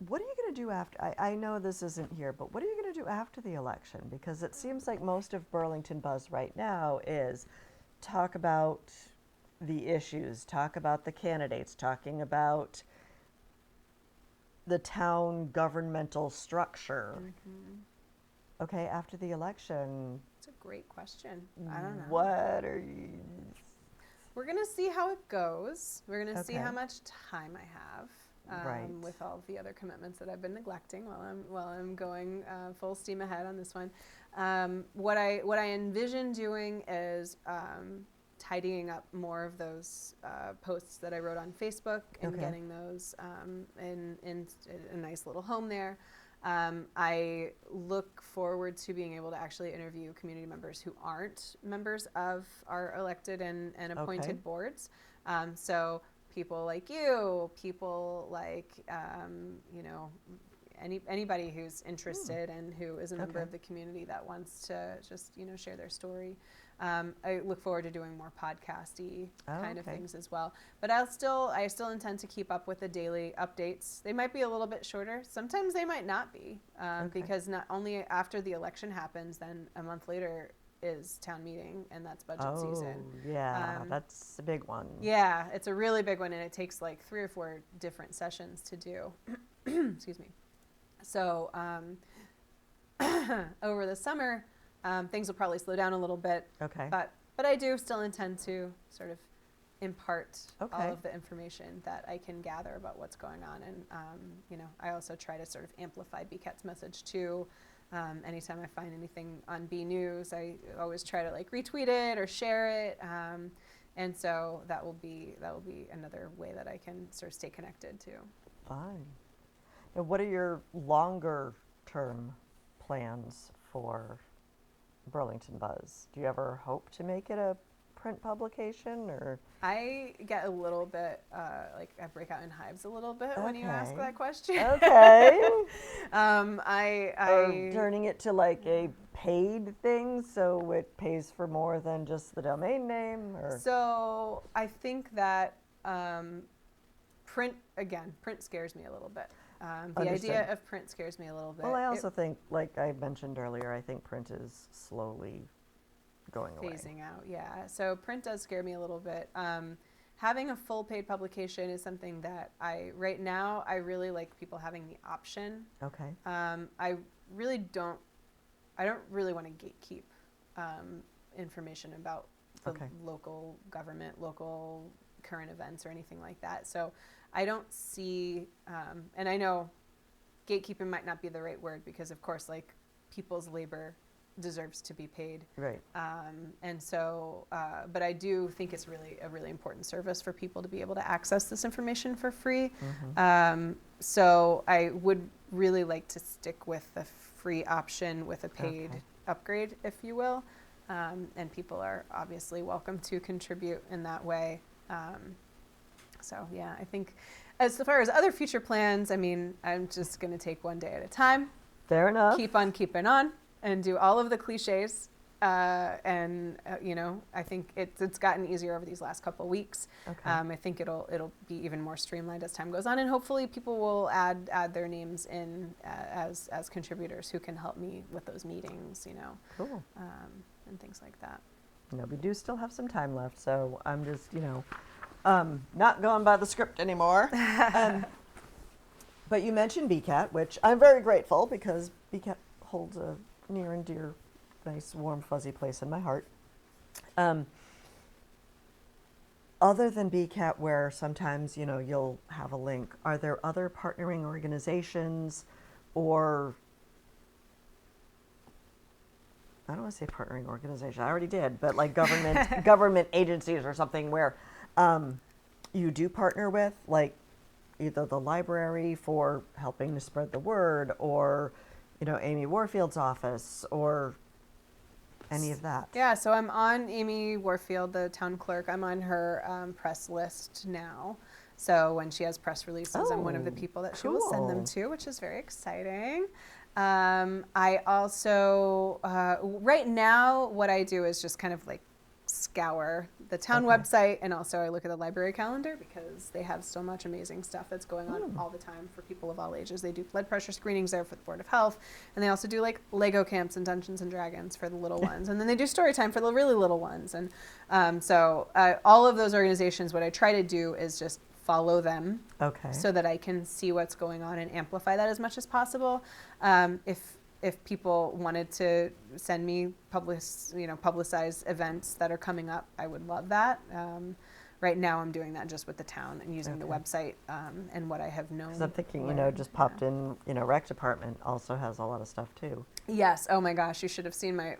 What are you going to do after? I know this isn't here, but what are you going to do after the election? Because it seems like most of Burlington Buzz right now is talk about the issues, talk about the candidates, talking about the town governmental structure. Okay, after the election, It's a great question. I don't know. what are you? We're going to see how it goes. We're going to see Okay. how much time I have. Right. With all the other commitments that I've been neglecting while I'm going full steam ahead on this one. What I envision doing is tidying up more of those posts that I wrote on Facebook and Okay. getting those in a nice little home there. I look forward to being able to actually interview community members who aren't members of our elected and appointed boards. So people like you, people like, anybody who's interested and who is a member of the community that wants to just, share their story. I look forward to doing more podcasty kind of things as well. But I still intend to keep up with the daily updates. They might be a little bit shorter. Sometimes they might not be, because not only after the election happens, then a month later is town meeting, and that's budget season. Yeah, that's a big one. Yeah, it's a really big one, and it takes like 3 or 4 different sessions to do. Excuse me. So over the summer, things will probably slow down a little bit. Okay. But I do still intend to sort of impart all of the information that I can gather about what's going on. And, I also try to sort of amplify BCAT's message too. Anytime I find anything on B News, I always try to like retweet it or share it. And so that will be another way that I can sort of stay connected too. Fine. And what are your longer term plans for Burlington Buzz? Do you ever hope to make it a print publication, or? I get a little bit, I break out in hives a little bit when you ask that question. Okay. Or turning it to like a paid thing, so it pays for more than just the domain name, or? So I think that print scares me a little bit. The idea of print scares me a little bit. Well, I also think, like I mentioned earlier, I think print is slowly going away. Phasing out, yeah. So print does scare me a little bit. Having a full paid publication is something that right now, I really like people having the option. Okay. I don't really want to gatekeep information about the local government, local current events or anything like that. So I don't see, and I know gatekeeping might not be the right word, because of course, like, people's labor deserves to be paid. Right. And so, but I do think it's really a really important service for people to be able to access this information for free. So I would really like to stick with the free option with a paid upgrade, if you will. And people are obviously welcome to contribute in that way. So yeah, I think as far as other future plans, I mean, I'm just going to take one day at a time. Fair enough. Keep on keeping on and do all of the cliches. I think it's gotten easier over these last couple of weeks. I think it'll be even more streamlined as time goes on, and hopefully people will add their names in as contributors who can help me with those meetings, Cool. And things like that. We do still have some time left, so I'm just, not going by the script anymore. But you mentioned BCAT, which I'm very grateful, because BCAT holds a near and dear, nice, warm, fuzzy place in my heart. Other than BCAT, where sometimes, you'll have a link, are there other partnering organizations, or, I don't want to say partnering organization, I already did, but like government agencies or something where you do partner with, like either the library for helping to spread the word, or, Amy Warfield's office, or any of that? Yeah, so I'm on Amy Warfield, the town clerk. I'm on her press list now. So when she has press releases, I'm one of the people that she will send them to, which is very exciting. I also, right now, what I do is just kind of like scour the town website, and also I look at the library calendar, because they have so much amazing stuff that's going on all the time for people of all ages. They do blood pressure screenings there for the Board of Health, and they also do like Lego camps and Dungeons and Dragons for the little ones, and then they do story time for the really little ones. And so all of those organizations, what I try to do is just follow them, so that I can see what's going on and amplify that as much as possible. If people wanted to send me publicize events that are coming up, I would love that. Right now, I'm doing that just with the town and using the website and what I have known. 'Cause I'm thinking, just popped in, rec department also has a lot of stuff too. Yes. Oh my gosh, you should have seen my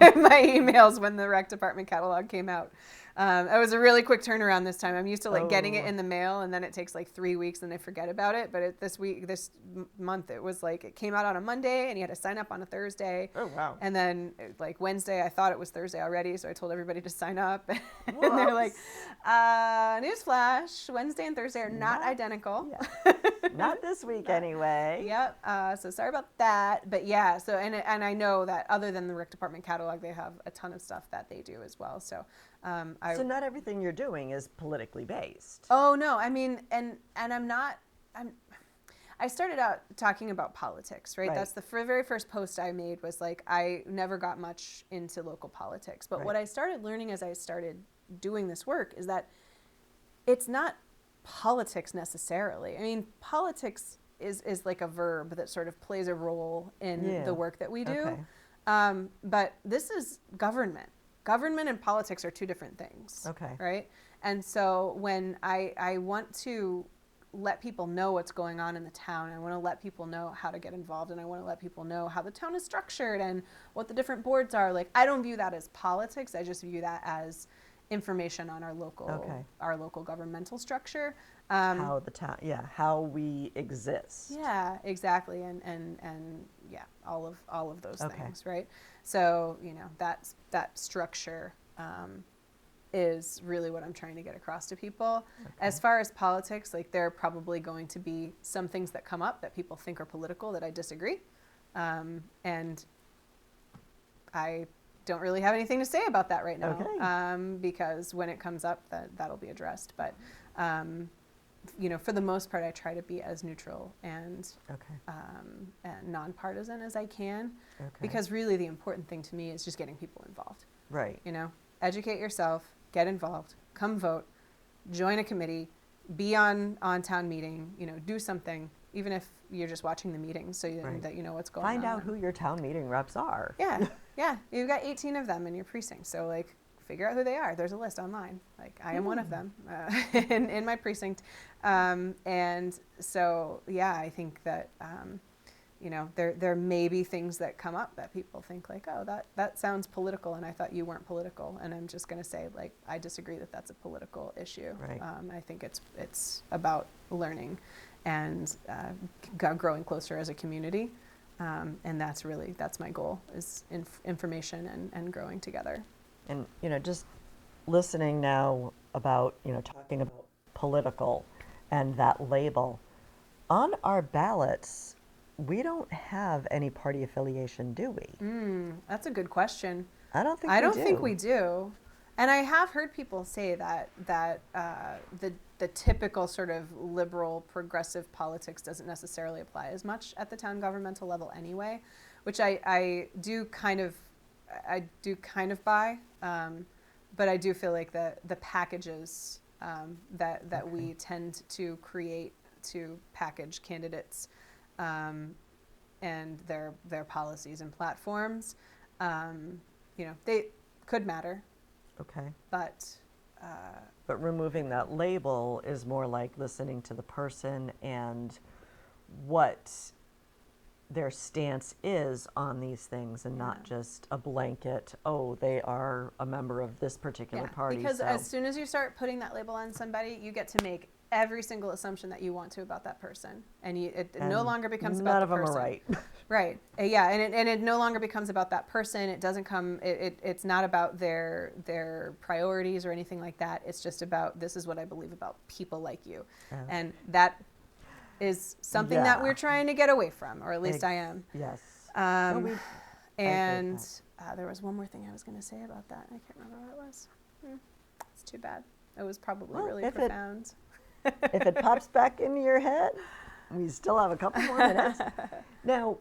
emails when the rec department catalog came out. It was a really quick turnaround this time. I'm used to like getting it in the mail and then it takes like 3 weeks and I forget about it. But this month, it was like it came out on a Monday and you had to sign up on a Thursday. Oh, wow. And then like Wednesday, I thought it was Thursday already, so I told everybody to sign up. And they're like, newsflash, Wednesday and Thursday are not identical. Yeah. Not this week anyway. Yep. So sorry about that. But yeah, so and I know that other than the rec department catalog, they have a ton of stuff that they do as well. So So not everything you're doing is politically based. oh no, I mean, and I started out talking about politics, right? Right. That's the very first post I made was like, I never got much into local politics. But what I started learning as I started doing this work is that it's not politics necessarily. I mean, politics is like a verb that sort of plays a role in the work that we do. Okay. But this is government. Government and politics are two different things. Okay. Right? And so when I want to let people know what's going on in the town, I want to let people know how to get involved, and I want to let people know how the town is structured and what the different boards are. Like, I don't view that as politics. I just view that as information on our local governmental structure. How the town, how we exist. Yeah, exactly, and yeah, all of those things, right? So that structure is really what I'm trying to get across to people. Okay. As far as politics, like there are probably going to be some things that come up that people think are political that I disagree, and I don't really have anything to say about that right now, because when it comes up, that'll be addressed. But for the most part, I try to be as neutral and nonpartisan as I can, because really the important thing to me is just getting people involved. Right. Educate yourself, get involved, come vote, join a committee, be on town meeting, do something, even if you're just watching the meetings so that you know what's going on. Find out who your town meeting reps are. Yeah, yeah. You've got 18 of them in your precinct, so like figure out who they are. There's a list online. Like I am one of them in my precinct, and so yeah, I think that there may be things that come up that people think like, oh, that sounds political, and I thought you weren't political, and I'm just going to say like I disagree that that's a political issue. Right. I think it's about learning and growing closer as a community, and that's my goal is information and growing together. And just listening now about talking about political and that label on our ballots. We don't have any party affiliation, do we? That's a good question. I don't think we do. And I have heard people say that the typical sort of liberal progressive politics doesn't necessarily apply as much at the town governmental level anyway, which I do kind of buy. But I do feel like the packages that we tend to create to package candidates and their policies and platforms, they could matter. Okay. But removing that label is more like listening to the person and what their stance is on these things, and not just a blanket, oh, they are a member of this particular party. Because as soon as you start putting that label on somebody, you get to make every single assumption that you want to about that person, and it no longer becomes about the person. None of them are right. Right. Yeah, and it no longer becomes about that person. It doesn't come. It's not about their priorities or anything like that. It's just about, this is what I believe about people like you, and that is something that we're trying to get away from, or at least I am. Yes. And there was one more thing I was going to say about that. I can't remember what it was. It's too bad. It was probably really profound. If it pops back into your head, we still have a couple more minutes. Now,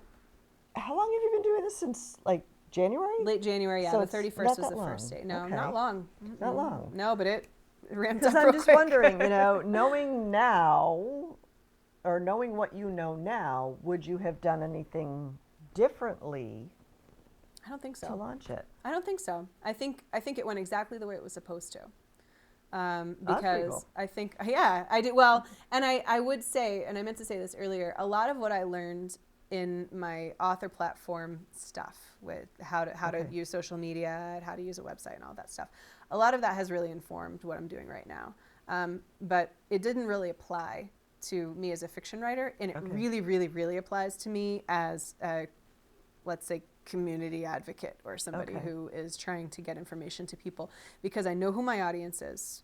how long have you been doing this since, like, January? Late January, yeah. So the 31st was the first day. No, not long. Not long. No, but it ramped up real quick. Because I'm just wondering, knowing now, or knowing what you know now, would you have done anything differently? I don't think so. To launch it? I don't think so. I think it went exactly the way it was supposed to. Because I think, I did well, and I would say, and I meant to say this earlier, a lot of what I learned in my author platform stuff with how to use social media and how to use a website and all that stuff. A lot of that has really informed what I'm doing right now. But it didn't really apply to me as a fiction writer, and it really, really, really applies to me as a, let's say, community advocate or somebody who is trying to get information to people, because I know who my audience is.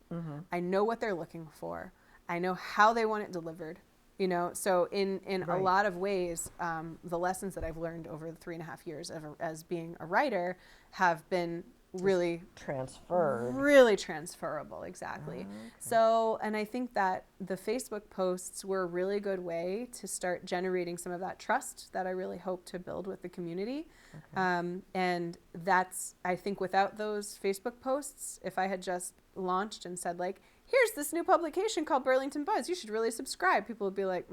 I know what they're looking for. I know how they want it delivered. You know, so in a lot of ways, the lessons that I've learned over the 3.5 years as being a writer have been really really transferable. Exactly. So, and I think that the Facebook posts were a really good way to start generating some of that trust that I really hope to build with the community. And that's, I think without those Facebook posts, if I had just launched and said like, here's this new publication called Burlington Buzz, you should really subscribe, people would be like,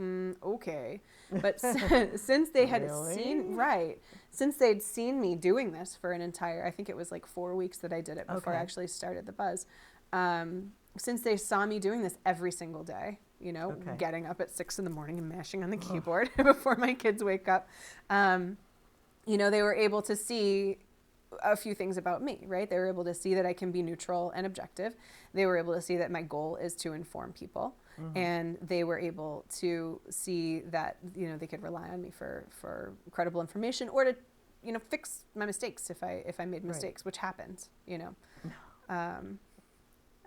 okay. But since they had since they'd seen me doing this for an entire, I think it was like 4 weeks that I did it before I actually started the Buzz. Since they saw me doing this every single day, you know, getting up at 6 in the morning and mashing on the keyboard before my kids wake up, you know, they were able to see a few things about me, right? They were able to see that I can be neutral and objective. They were able to see that my goal is to inform people. And they were able to see that, you know, they could rely on me for credible information, or to, you know, fix my mistakes if I made mistakes, which happens, you know.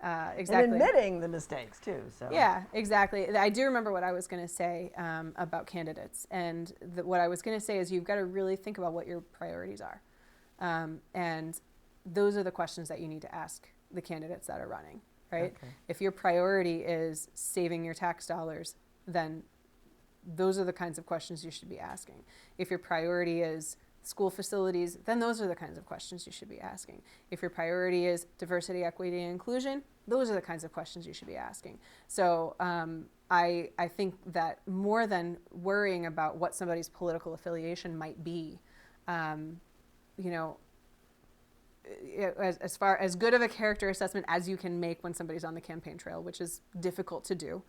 Exactly. And admitting the mistakes too. So yeah, exactly. I do remember what I was going to say about candidates, and what I was going to say is you've got to really think about what your priorities are. And those are the questions that you need to ask the candidates that are running, right? If your priority is saving your tax dollars, then those are the kinds of questions you should be asking. If your priority is school facilities, then those are the kinds of questions you should be asking. If your priority is diversity, equity, and inclusion, those are the kinds of questions you should be asking. So I think that more than worrying about what somebody's political affiliation might be, you know, as far as good of a character assessment as you can make when somebody's on the campaign trail, which is difficult to do,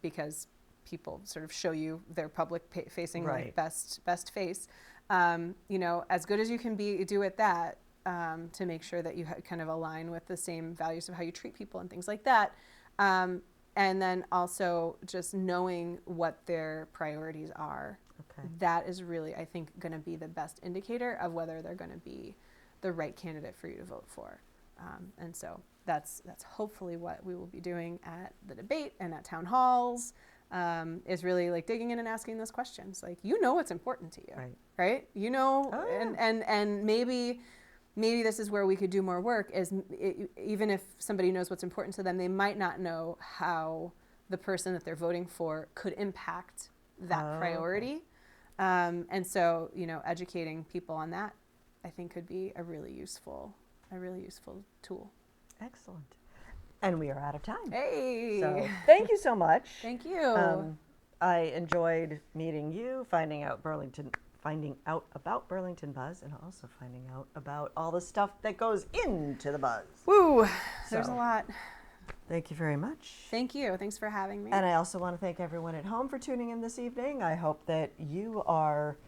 because people sort of show you their public facing like best face. You know, as good as you can do at that, to make sure that you kind of align with the same values of how you treat people and things like that. And then also just knowing what their priorities are. That is really, I think, going to be the best indicator of whether they're going to be the right candidate for you to vote for. And so that's hopefully what we will be doing at the debate and at town halls, is really like digging in and asking those questions. Like, you know what's important to you, right? You know, and maybe this is where we could do more work, is even if somebody knows what's important to them, they might not know how the person that they're voting for could impact that priority. And so, you know, educating people on that, I think, could be a really useful tool. Excellent. And we are out of time. Hey! So thank you so much. Thank you. I enjoyed meeting you, finding out about Burlington Buzz, and also finding out about all the stuff that goes into the Buzz. Woo! There's a lot. Thank you very much. Thank you. Thanks for having me. And I also want to thank everyone at home for tuning in this evening. I hope that you are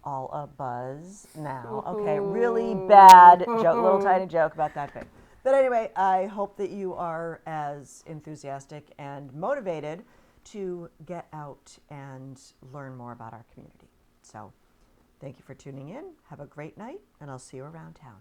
all a buzz now. Okay, really bad joke, little tiny joke about that big. But anyway, I hope that you are as enthusiastic and motivated to get out and learn more about our community. So thank you for tuning in. Have a great night, and I'll see you around town.